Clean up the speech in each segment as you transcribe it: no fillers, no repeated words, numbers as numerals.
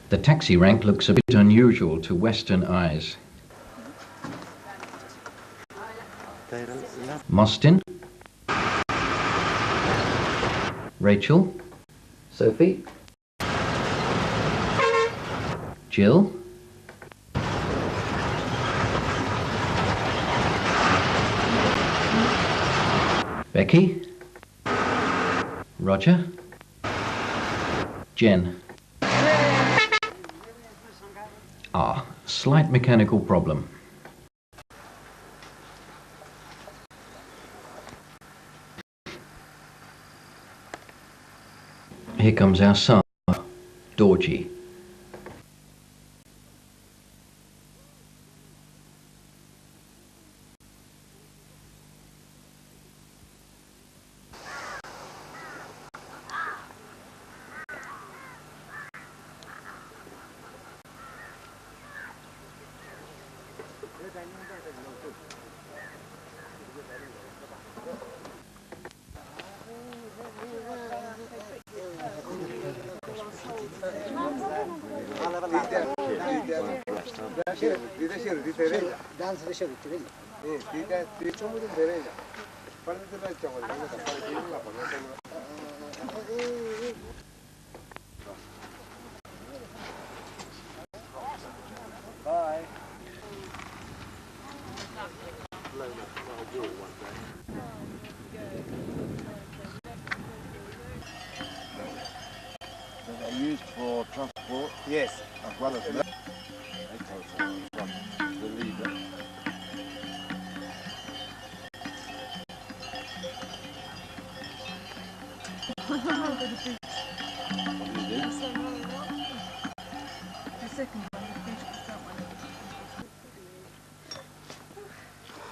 The taxi rank looks a bit unusual to Western eyes. Mostyn, Rachel, Sophie, Jill, Becky, Roger, Jen. Ah, slight mechanical problem. Here comes our son, Dorji. Bye. They're used for transport. Yes. As well as the leader.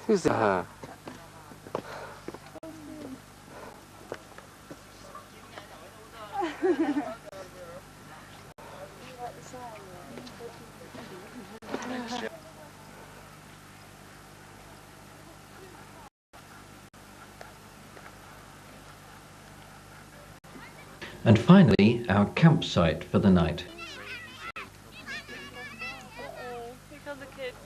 Who's that? And finally, our campsite for the night. Here come the kids.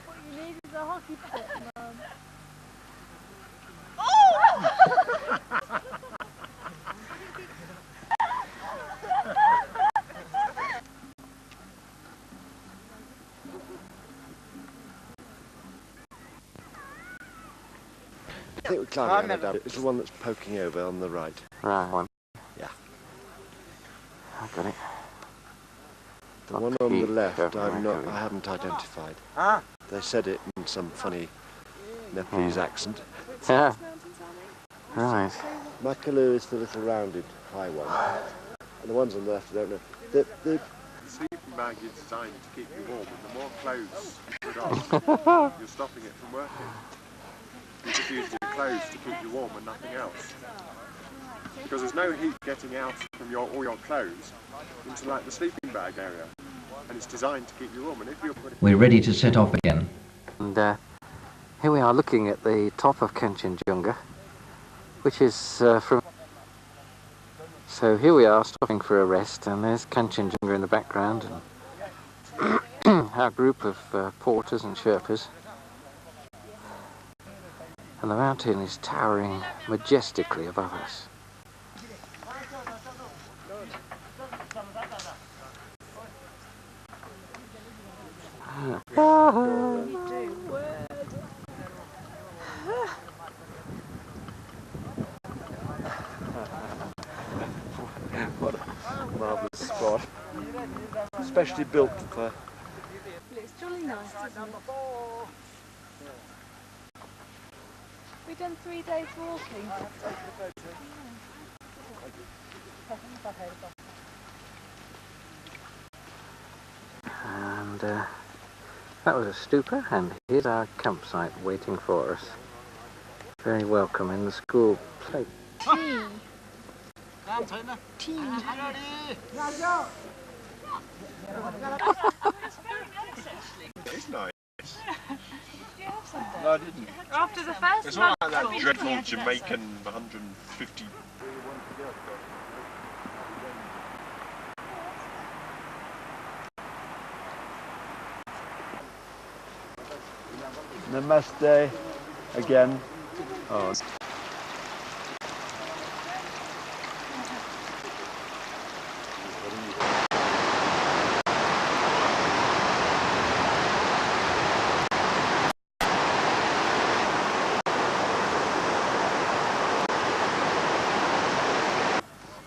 What you need is a hockey stick, Mum. I think we're climbing on it. It's the one that's poking over on the right. Right one. Yeah. I got it. The one on the left, I haven't identified. They said it in some funny Nepalese accent. Yeah. Right. Makalu is the little rounded high one. And the ones on the left, I don't know. The sleeping bag is designed to keep you warm, and the more clothes you put on, you're stopping it from working. You just use your clothes to keep you warm and nothing else. Because there's no heat getting out from all your clothes into like the sleeping bag area. And it's designed to keep you warm. And if you're We're ready to set off again. And here we are looking at the top of Kanchenjunga, which is from... So here we are stopping for a rest, and there's Kanchenjunga in the background, and our group of porters and Sherpas. And the mountain is towering majestically above us. What a marvellous spot. Especially built for... It's jolly nice, isn't it? We've done 3 days walking. And that was a stupa, and here's our campsite waiting for us. Very welcome in the school play. Tea. Tea. It's very nice actually. It's nice. Do you have some? No, I didn't. After the first It's not like that dreadful Jamaican 150. Namaste again. Oh.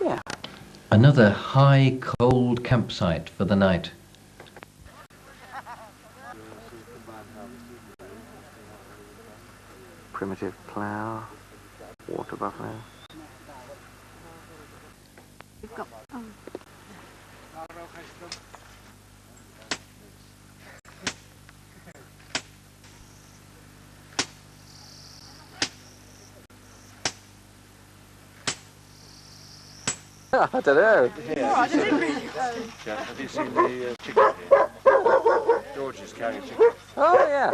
Yeah. Another high, cold campsite for the night. Primitive plough, water buffalo. I don't know. Have you seen the chicken here? George is carrying chicken. Oh yeah.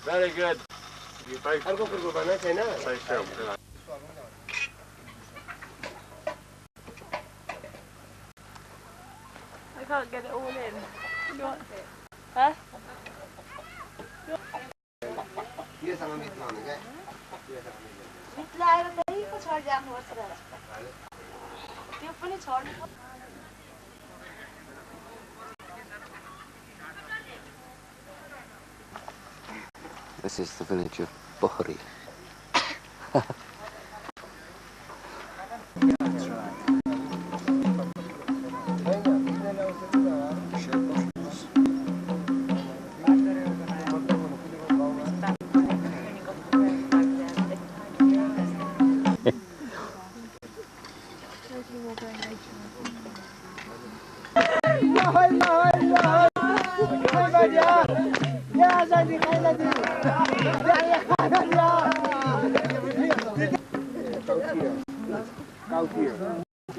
Very good. You both stay still. I can't get it all in. You want it? Huh? This is the village of Bohri.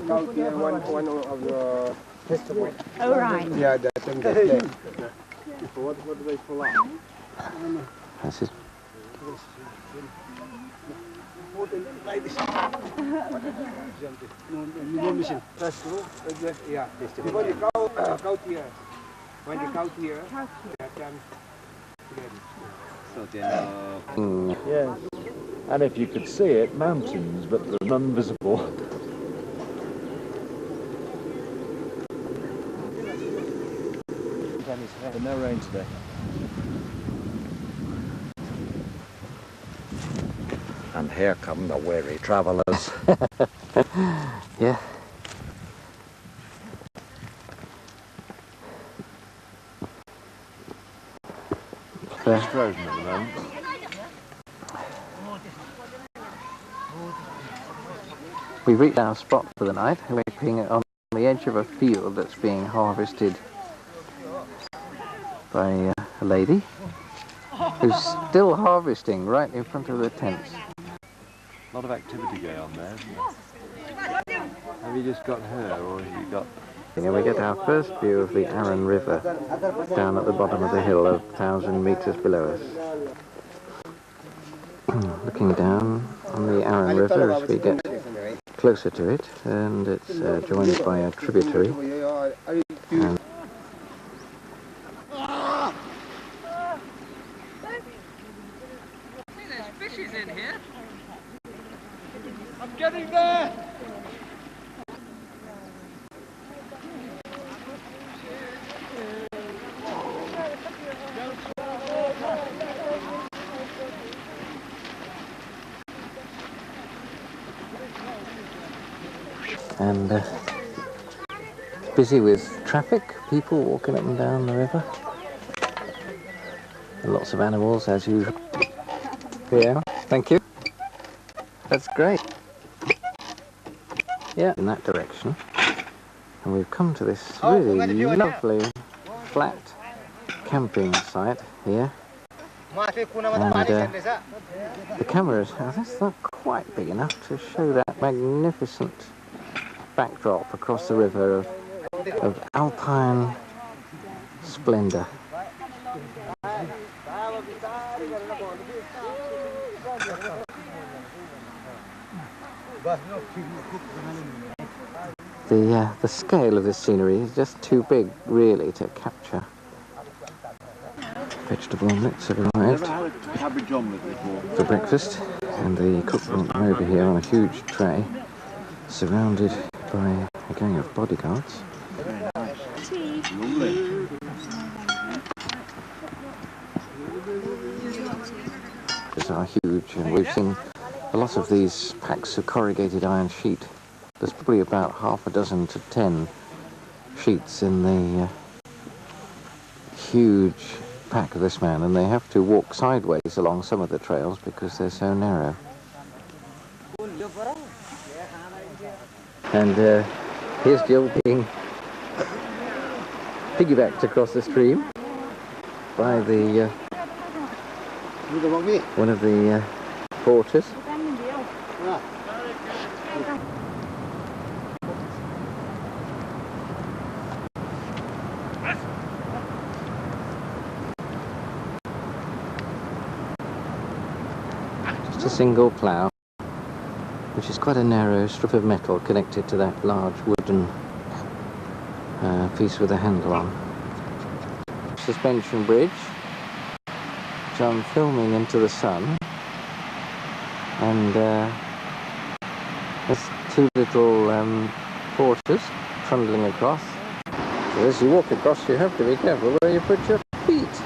Out here, one of the festival. Oh, right. Yeah, that thing they play. What do they pull out? This is Yeah. When you go here, Yes. And if you could see it, mountains, but they're none visible. No rain today. And here come the weary travellers. yeah. It's frozen at the moment. We've reached our spot for the night. We're being on the edge of a field that's being harvested by a lady who's still harvesting right in front of the tents. A lot of activity going on there, isn't there? Have you just got her, or have you got... You know, we get our first view of the Arun River down at the bottom of the hill, 1,000 metres below us. Looking down on the Arun River as we get closer to it, and it's joined by a tributary. And there's fishes in here. I'm getting there! and busy with traffic, people walking up and down the river. And lots of animals as usual. Yeah, thank you. That's great. Yeah, in that direction. And we've come to this really lovely flat camping site here. And the camera is, that's not quite big enough to show that magnificent backdrop across the river of alpine splendour. The scale of this scenery is just too big, really, to capture. Vegetable omelettes have arrived for breakfast, and the cook brought them over here on a huge tray, surrounded by a gang of bodyguards. These are huge, and we've seen a lot of these packs of corrugated iron sheet. There's probably about half a dozen to 10 sheets in the huge pack of this man, and they have to walk sideways along some of the trails because they're so narrow. And here's Jill being piggybacked across the stream by the one of the porters. Just a single plough, which is quite a narrow strip of metal connected to that large wooden piece with a handle on. Suspension bridge, which I'm filming into the sun, and there's two little porters trundling across. So as you walk across, you have to be careful where you put your feet.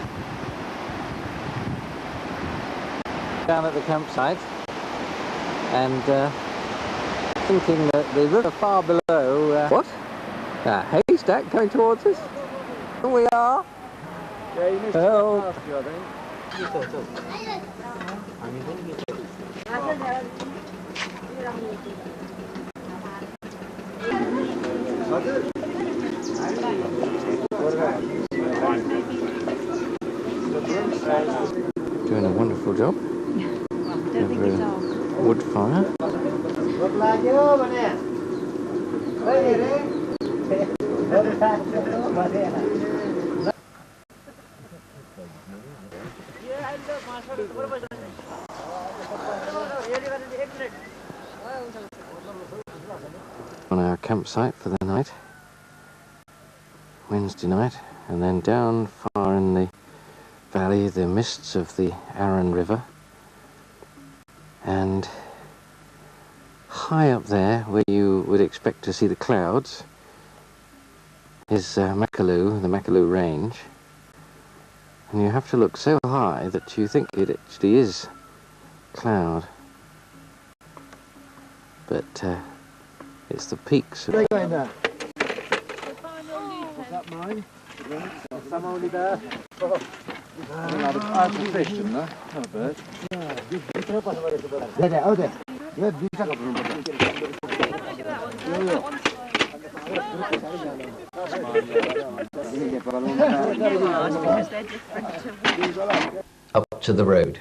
Down at the campsite, and thinking that the river far below... what? A haystack coming towards us? Here we are. Yeah, you missed Help. last year, I think. Doing a wonderful job. Over a wood fire. On our campsite for the night, Wednesday night, and then down far in the valley, the mists of the Arun River, and high up there, where you would expect to see the clouds, is Makalu, the Makalu Range, and you have to look so high that you think it actually is cloud, but it's the peaks. What's that, mine? Some only there. That's a fish, isn't there? Not a bird. Up to the road.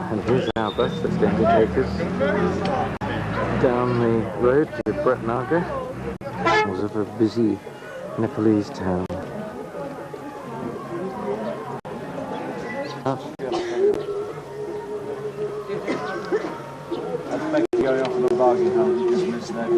And here's our bus that's going to take us down the road to Biritnagar, which is a busy Nepalese town. I'd make you go off on a bargain hunt, you just missed that.